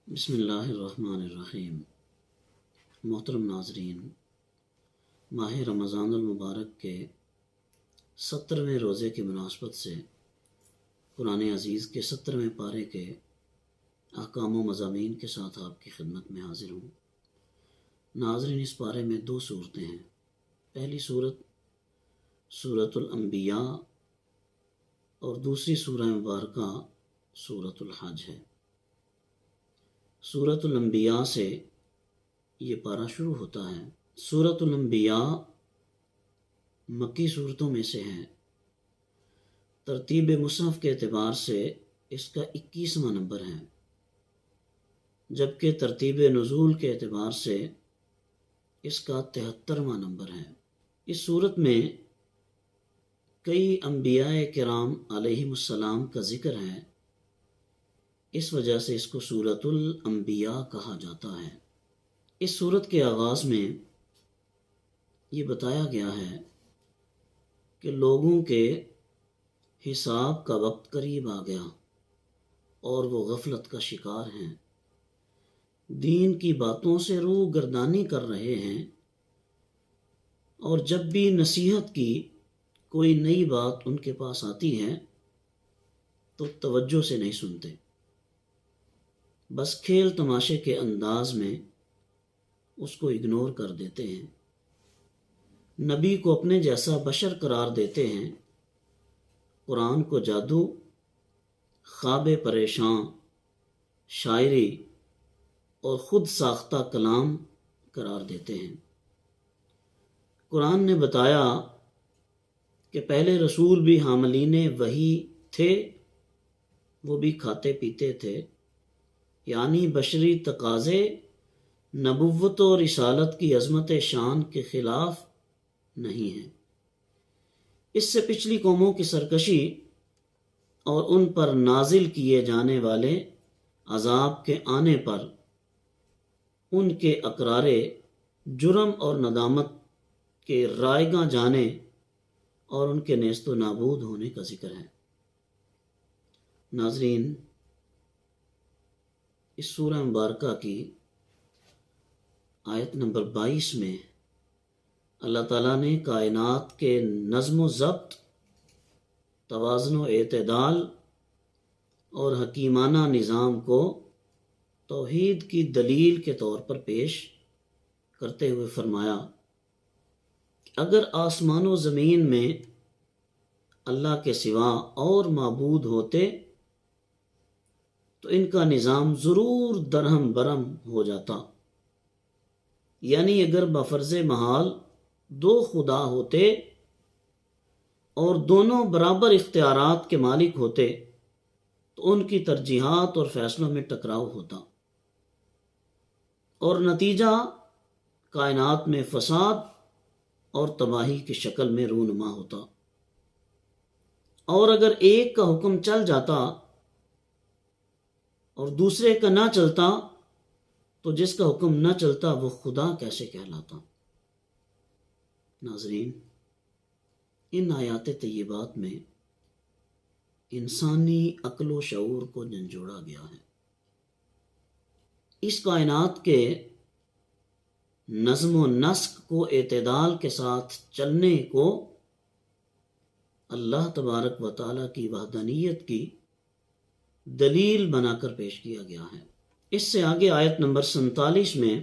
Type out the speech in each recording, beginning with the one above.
بسم اللہ الرحمن الرحیم۔ محترم ناظرین، ماہ رمضان المبارک کے 17ویں روزے کی مناسبت سے قرآن عزیز کے 17ویں پارے کے احکام و مضامین کے ساتھ آپ کی خدمت میں حاضر ہوں۔ ناظرین، اس پارے میں 2 صورتیں ہیں۔ پہلی صورت سورۃ الانبیاء اور دوسری سورہ مبارکہ سورۃ الحج ہے۔ سورۃ الانبیاء سے یہ پارہ شروع ہوتا ہے۔ سورۃ الانبیاء مکی صورتوں میں سے ہے۔ ترتیب مصحف کے اعتبار سے اس کا 21واں نمبر ہے، جبکہ ترتیب نزول کے اعتبار سے اس کا 73واں نمبر ہے۔ اس صورت میں کئی انبیاء کرام علیہم السلام کا ذکر ہے، اس وجہ سے اس کو سورۃ الانبیاء کہا جاتا ہے۔ اس سورت کے آغاز میں یہ بتایا گیا ہے کہ لوگوں کے حساب کا وقت قریب آ گیا اور وہ غفلت کا شکار ہیں، دین کی باتوں سے روح گردانی کر رہے ہیں، اور جب بھی نصیحت کی کوئی نئی بات ان کے پاس آتی ہے تو توجہ سے نہیں سنتے، بس کھیل تماشے کے انداز میں اس کو اگنور کر دیتے ہیں، نبی کو اپنے جیسا بشر قرار دیتے ہیں، قرآن کو جادو، خواب پریشاں، شاعری اور خود ساختہ کلام قرار دیتے ہیں۔ قرآن نے بتایا کہ پہلے رسول بھی حاملین وحی تھے، وہ بھی کھاتے پیتے تھے، یعنی بشری تقاضے نبوت و رسالت کی عظمت شان کے خلاف نہیں ہیں۔ اس سے پچھلی قوموں کی سرکشی اور ان پر نازل کیے جانے والے عذاب کے آنے پر ان کے اقرار جرم اور ندامت کے رائیگاں جانے اور ان کے نیست و نابود ہونے کا ذکر ہے۔ ناظرین، اس سورہ مبارکہ کی آیت نمبر 22 میں اللہ تعالیٰ نے کائنات کے نظم و ضبط، توازن و اعتدال اور حکیمانہ نظام کو توحید کی دلیل کے طور پر پیش کرتے ہوئے فرمایا، اگر آسمان و زمین میں اللہ کے سوا اور معبود ہوتے تو ان کا نظام ضرور درہم برہم ہو جاتا، یعنی اگر بفرض محال 2 خدا ہوتے اور دونوں برابر اختیارات کے مالک ہوتے تو ان کی ترجیحات اور فیصلوں میں ٹکراؤ ہوتا اور نتیجہ کائنات میں فساد اور تباہی کی شکل میں رونما ہوتا، اور اگر ایک کا حکم چل جاتا اور دوسرے کا نہ چلتا تو جس کا حکم نہ چلتا وہ خدا کیسے کہلاتا۔ ناظرین، ان آیات طیبات میں انسانی عقل و شعور کو جھنجھوڑا گیا ہے۔ اس کائنات کے نظم و نسق کو اعتدال کے ساتھ چلنے کو اللہ تبارک و تعالیٰ کی وحدانیت کی دلیل بنا کر پیش کیا گیا ہے۔ اس سے آگے آیت نمبر 47 میں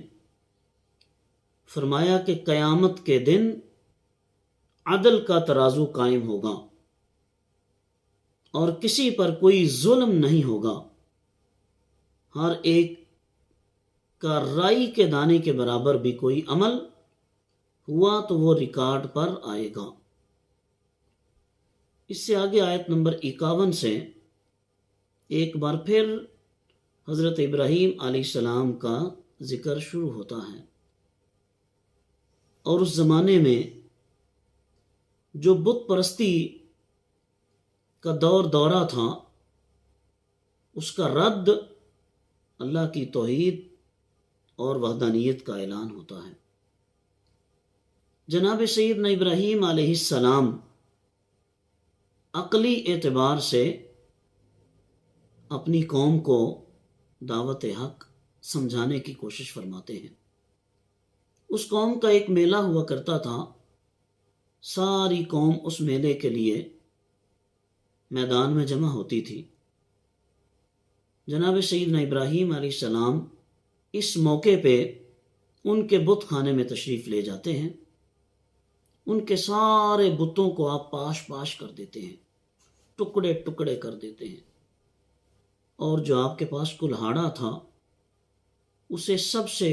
فرمایا کہ قیامت کے دن عدل کا ترازو قائم ہوگا اور کسی پر کوئی ظلم نہیں ہوگا، ہر ایک کا رائی کے دانے کے برابر بھی کوئی عمل ہوا تو وہ ریکارڈ پر آئے گا۔ اس سے آگے آیت نمبر 51 سے ایک بار پھر حضرت ابراہیم علیہ السلام کا ذکر شروع ہوتا ہے، اور اس زمانے میں جو بت پرستی کا دورہ تھا اس کا رد اللہ کی توحید اور وحدانیت کا اعلان ہوتا ہے۔ جناب سیدنا ابراہیم علیہ السلام عقلی اعتبار سے اپنی قوم کو دعوت حق سمجھانے کی کوشش فرماتے ہیں۔ اس قوم کا ایک میلہ ہوا کرتا تھا، ساری قوم اس میلے کے لیے میدان میں جمع ہوتی تھی۔ جناب سیدنا ابراہیم علیہ السلام اس موقع پہ ان کے بت خانے میں تشریف لے جاتے ہیں۔ ان کے سارے بتوں کو آپ پاش پاش کر دیتے ہیں، ٹکڑے ٹکڑے کر دیتے ہیں، اور جو آپ کے پاس کلہاڑا تھا اسے سب سے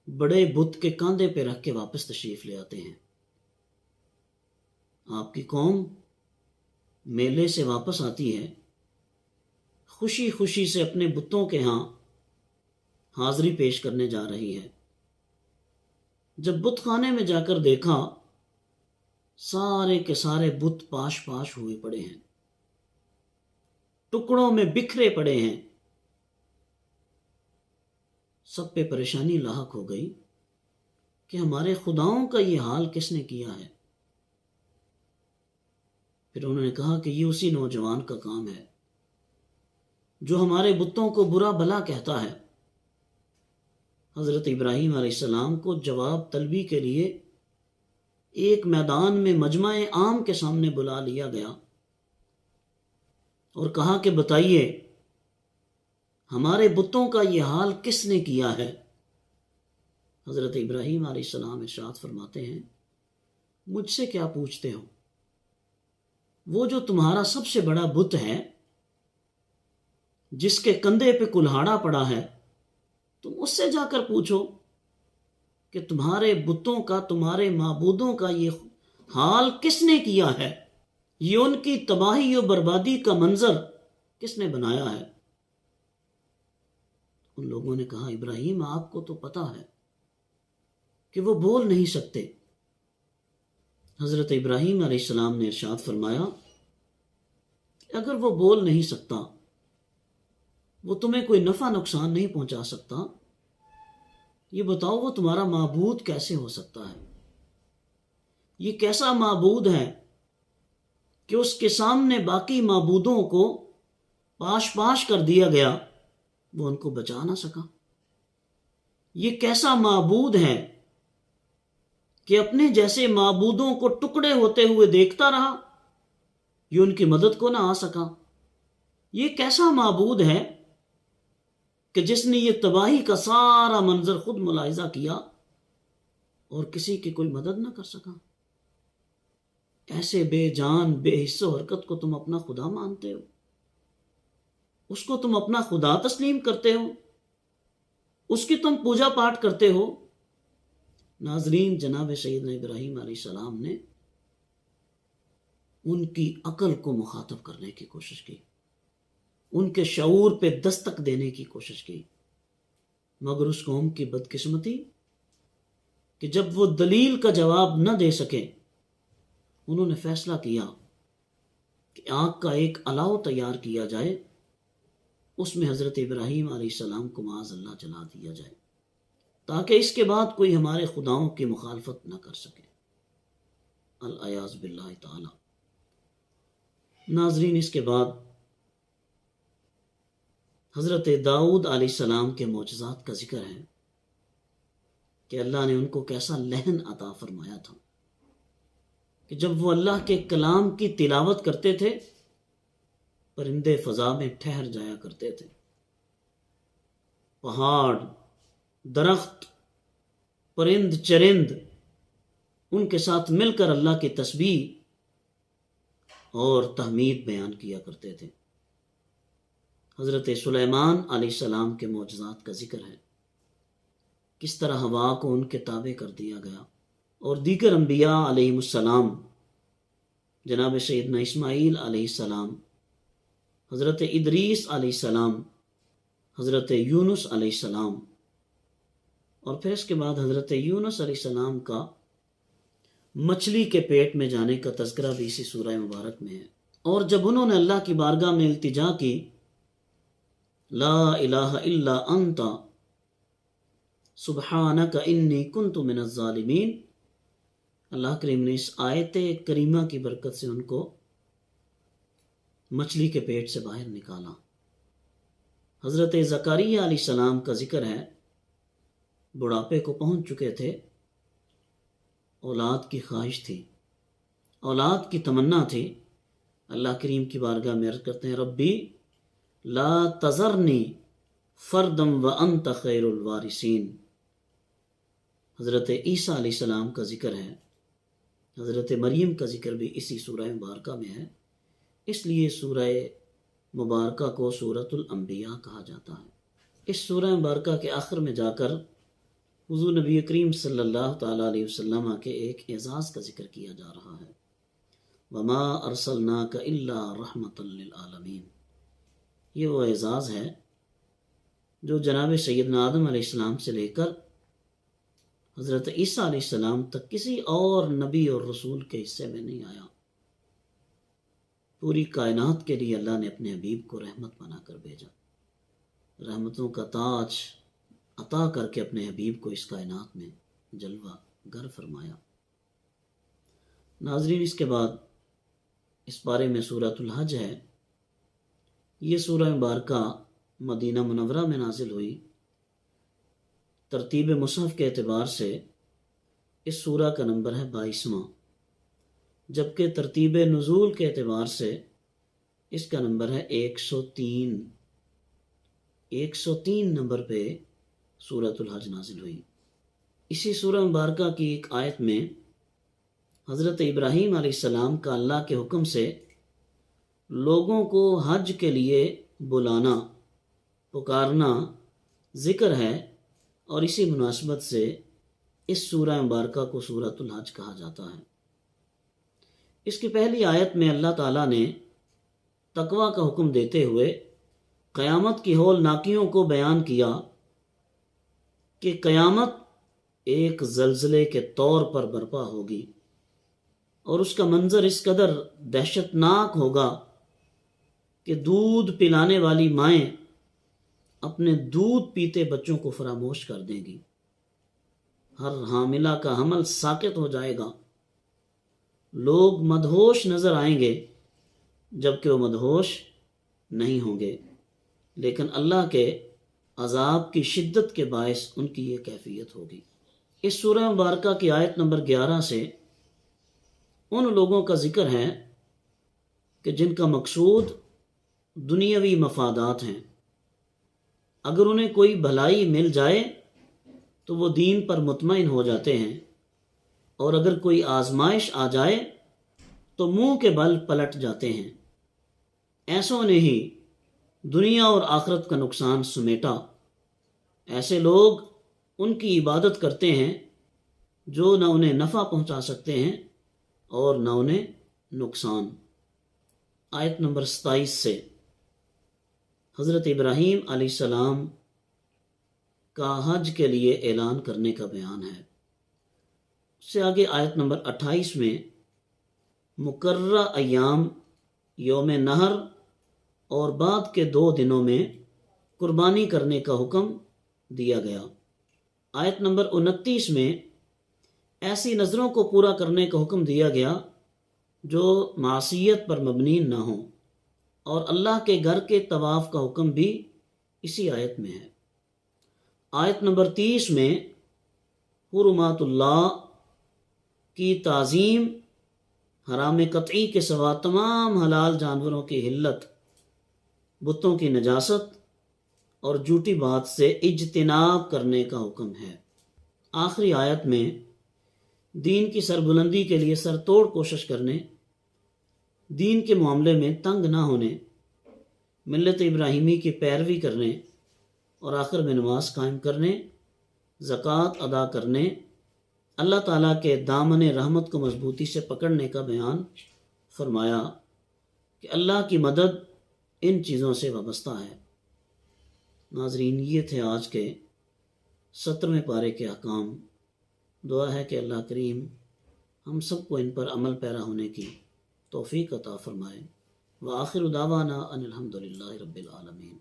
بڑے بت کے کاندھے پہ رکھ کے واپس تشریف لے آتے ہیں۔ آپ کی قوم میلے سے واپس آتی ہے، خوشی خوشی سے اپنے بتوں کے ہاں حاضری پیش کرنے جا رہی ہے۔ جب بت خانے میں جا کر دیکھا، سارے کے سارے بت پاش پاش ہوئے پڑے ہیں، ٹکڑوں میں بکھرے پڑے ہیں۔ سب پہ پریشانی لاحق ہو گئی کہ ہمارے خداؤں کا یہ حال کس نے کیا ہے۔ پھر انہوں نے کہا کہ یہ اسی نوجوان کا کام ہے جو ہمارے بتوں کو برا بھلا کہتا ہے۔ حضرت ابراہیم علیہ السلام کو جواب طلبی کے لیے ایک میدان میں مجمع عام کے سامنے بلا لیا گیا اور کہا کہ بتائیے ہمارے بتوں کا یہ حال کس نے کیا ہے۔ حضرت ابراہیم علیہ السلام ارشاد فرماتے ہیں، مجھ سے کیا پوچھتے ہو؟ وہ جو تمہارا سب سے بڑا بت ہے، جس کے کندھے پہ کلہاڑا پڑا ہے، تم اس سے جا کر پوچھو کہ تمہارے بتوں کا، تمہارے معبودوں کا یہ حال کس نے کیا ہے، یہ ان کی تباہی و بربادی کا منظر کس نے بنایا ہے۔ ان لوگوں نے کہا، ابراہیم آپ کو تو پتا ہے کہ وہ بول نہیں سکتے۔ حضرت ابراہیم علیہ السلام نے ارشاد فرمایا، اگر وہ بول نہیں سکتا، وہ تمہیں کوئی نفع نقصان نہیں پہنچا سکتا، یہ بتاؤ وہ تمہارا معبود کیسے ہو سکتا ہے؟ یہ کیسا معبود ہے کہ اس کے سامنے باقی معبودوں کو پاش پاش کر دیا گیا، وہ ان کو بچا نہ سکا؟ یہ کیسا معبود ہے کہ اپنے جیسے معبودوں کو ٹکڑے ہوتے ہوئے دیکھتا رہا، یہ ان کی مدد کو نہ آ سکا؟ یہ کیسا معبود ہے کہ جس نے یہ تباہی کا سارا منظر خود ملاحظہ کیا اور کسی کی کوئی مدد نہ کر سکا؟ ایسے بے جان، بے حس و حرکت کو تم اپنا خدا مانتے ہو؟ اس کو تم اپنا خدا تسلیم کرتے ہو؟ اس کی تم پوجا پاٹ کرتے ہو؟ ناظرین، جناب سیدنا ابراہیم علیہ السلام نے ان کی عقل کو مخاطب کرنے کی کوشش کی، ان کے شعور پہ دستک دینے کی کوشش کی، مگر اس قوم کی بدقسمتی کہ جب وہ دلیل کا جواب نہ دے سکے، انہوں نے فیصلہ کیا کہ آگ کا ایک الاؤ تیار کیا جائے، اس میں حضرت ابراہیم علیہ السلام کو معاذ اللہ جلا دیا جائے، تاکہ اس کے بعد کوئی ہمارے خداؤں کی مخالفت نہ کر سکے، العیاذ باللہ تعالی۔ ناظرین، اس کے بعد حضرت داؤد علیہ السلام کے معجزات کا ذکر ہے کہ اللہ نے ان کو کیسا لہن عطا فرمایا تھا کہ جب وہ اللہ کے کلام کی تلاوت کرتے تھے، پرندے فضا میں ٹھہر جایا کرتے تھے، پہاڑ، درخت، پرند چرند ان کے ساتھ مل کر اللہ کی تسبیح اور تحمید بیان کیا کرتے تھے۔ حضرت سلیمان علیہ السلام کے معجزات کا ذکر ہے، کس طرح ہوا کو ان کے تابع کر دیا گیا، اور دیگر انبیاء علیہ السلام، جناب سیدنا اسماعیل علیہ السلام، حضرت ادریس علیہ السلام، حضرت یونس علیہ السلام، اور پھر اس کے بعد حضرت یونس علیہ السلام کا مچھلی کے پیٹ میں جانے کا تذکرہ بھی اسی سورہ مبارک میں ہے۔ اور جب انہوں نے اللہ کی بارگاہ میں التجا کی، لا الہ الا انت سبحانک انی کنت من الظالمین، اللہ کریم نے اس آیت کریمہ کی برکت سے ان کو مچھلی کے پیٹ سے باہر نکالا۔ حضرت زکریا علیہ السلام کا ذکر ہے، بڑھاپے کو پہنچ چکے تھے، اولاد کی خواہش تھی، اولاد کی تمنا تھی۔ اللہ کریم کی بارگاہ میں عرض کرتے ہیں، ربی لا تذرنی فردم وانت خیر الوارثین۔ حضرت عیسیٰ علیہ السلام کا ذکر ہے، حضرت مریم کا ذکر بھی اسی سورہ مبارکہ میں ہے، اس لیے سورہ مبارکہ کو سورۃ الانبیاء کہا جاتا ہے۔ اس سورہ مبارکہ کے آخر میں جا کر حضور نبی کریم صلی اللہ تعالیٰ علیہ وسلم کے ایک اعزاز کا ذکر کیا جا رہا ہے، وما ارسلناک الا رحمۃ للعالمین۔ یہ وہ اعزاز ہے جو جناب سیدنا آدم علیہ السلام سے لے کر حضرت عیسیٰ علیہ السلام تک کسی اور نبی اور رسول کے حصے میں نہیں آیا۔ پوری کائنات کے لیے اللہ نے اپنے حبیب کو رحمت بنا کر بھیجا، رحمتوں کا تاج عطا کر کے اپنے حبیب کو اس کائنات میں جلوہ گر فرمایا۔ ناظرین، اس کے بعد اس بارے میں سورۃ الحج ہے۔ یہ سورہ مبارکہ مدینہ منورہ میں نازل ہوئی۔ ترتیب مصحف کے اعتبار سے اس سورہ کا نمبر ہے 22واں، جبکہ ترتیب نزول کے اعتبار سے اس کا نمبر ہے 103۔ 103 نمبر پہ سورۃ الحج نازل ہوئی۔ اسی سورہ مبارکہ کی ایک آیت میں حضرت ابراہیم علیہ السلام کا اللہ کے حکم سے لوگوں کو حج کے لیے بلانا، پکارنا ذکر ہے، اور اسی مناسبت سے اس سورہ مبارکہ کو سورۃ الحج کہا جاتا ہے۔ اس کی پہلی آیت میں اللہ تعالیٰ نے تقوی کا حکم دیتے ہوئے قیامت کی ہولناکیوں کو بیان کیا کہ قیامت ایک زلزلے کے طور پر برپا ہوگی، اور اس کا منظر اس قدر دہشت ناک ہوگا کہ دودھ پلانے والی مائیں اپنے دودھ پیتے بچوں کو فراموش کر دیں گی، ہر حاملہ کا حمل ساقط ہو جائے گا، لوگ مدہوش نظر آئیں گے جبکہ وہ مدہوش نہیں ہوں گے، لیکن اللہ کے عذاب کی شدت کے باعث ان کی یہ کیفیت ہوگی۔ اس سورہ مبارکہ کی آیت نمبر 11 سے ان لوگوں کا ذکر ہے کہ جن کا مقصود دنیاوی مفادات ہیں، اگر انہیں کوئی بھلائی مل جائے تو وہ دین پر مطمئن ہو جاتے ہیں، اور اگر کوئی آزمائش آ جائے تو منہ کے بل پلٹ جاتے ہیں۔ ایسوں نے ہی دنیا اور آخرت کا نقصان سمیٹا۔ ایسے لوگ ان کی عبادت کرتے ہیں جو نہ انہیں نفع پہنچا سکتے ہیں اور نہ انہیں نقصان۔ آیت نمبر 27 سے حضرت ابراہیم علیہ السلام کا حج کے لیے اعلان کرنے کا بیان ہے۔ اس سے آگے آیت نمبر 28 میں مقررہ ایام، یوم نحر اور بعد کے 2 دنوں میں قربانی کرنے کا حکم دیا گیا۔ آیت نمبر 29 میں ایسی نظروں کو پورا کرنے کا حکم دیا گیا جو معصیت پر مبنی نہ ہوں، اور اللہ کے گھر کے طواف کا حکم بھی اسی آیت میں ہے۔ آیت نمبر 30 میں حرمات اللہ کی تعظیم، حرام قطعی کے سوا تمام حلال جانوروں کی حلت، بتوں کی نجاست اور جھوٹی بات سے اجتناب کرنے کا حکم ہے۔ آخری آیت میں دین کی سربلندی کے لیے سر توڑ کوشش کرنے، دین کے معاملے میں تنگ نہ ہونے، ملت ابراہیمی کی پیروی کرنے، اور آخر میں نماز قائم کرنے، زکوٰۃ ادا کرنے، اللہ تعالیٰ کے دامن رحمت کو مضبوطی سے پکڑنے کا بیان فرمایا کہ اللہ کی مدد ان چیزوں سے وابستہ ہے۔ ناظرین، یہ تھے آج کے 17ویں پارے کے احکام۔ دعا ہے کہ اللہ کریم ہم سب کو ان پر عمل پیرا ہونے کی توفیق عطا فرمائے۔ وآخر دعوانا ان الحمد للہ رب العالمین۔